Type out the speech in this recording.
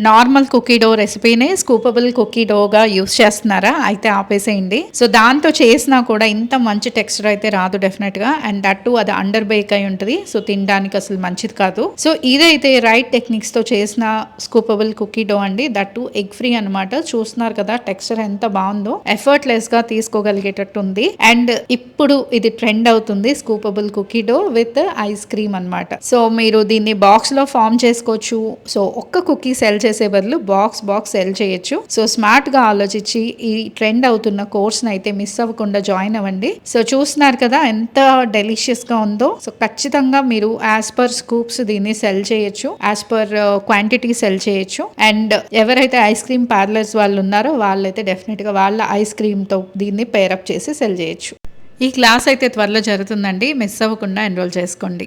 Normal cookie dough రెసిపీనే scoopable cookie డోగా use చేస్తున్నారా అయితే ఆపేసేయండి. సో దాంతో చేసినా కూడా ఇంత మంచి టెక్స్చర్ అయితే రాదు డెఫినెట్ గా. అండ్ దట్టు అది అండర్ బేక్ అయి ఉంటుంది. సో తినడానికి అసలు మంచిది కాదు. సో ఇదైతే రైట్ టెక్నిక్స్ తో చేసిన స్కూపబుల్ కుకీ డో అండి. దట్టు ఎగ్ ఫ్రీ అనమాట. చూస్తున్నారు కదా టెక్స్చర్ ఎంత బాగుందో, ఎఫర్ట్ లెస్ గా తీసుకోగలిగేటట్టు ఉంది. అండ్ ఇప్పుడు ఇది ట్రెండ్ అవుతుంది scoopable cookie dough with ice cream అనమాట. సో మీరు దీన్ని బాక్స్ లో ఫామ్ చేసుకోవచ్చు. సో ఒక్క కుకీ సెల్ చేసే బదులు బాక్స్ సెల్ చేయొచ్చు. సో స్మార్ట్ గా ఆలోచించి ఈ ట్రెండ్ అవుతున్న కోర్స్ అయితే మిస్ అవ్వకుండా జాయిన్ అవ్వండి. సో చూస్తున్నారు కదా ఎంత డెలిషియస్ గా ఉందో. సో ఖచ్చితంగా మీరు యాజ్ పర్ స్కూప్స్ దీన్ని సెల్ చేయొచ్చు, యాజ్ పర్ క్వాంటిటీ సెల్ చేయొచ్చు. అండ్ ఎవరైతే ఐస్ క్రీమ్ పార్లర్స్ వాళ్ళు ఉన్నారో వాళ్ళైతే డెఫినెట్ గా వాళ్ళ ఐస్ క్రీమ్ తో దీన్ని పేరప్ చేసి సెల్ చేయొచ్చు. ఈ క్లాస్ అయితే త్వరలో జరుగుతుందండి. మిస్ అవ్వకుండా ఎన్రోల్ చేసుకోండి.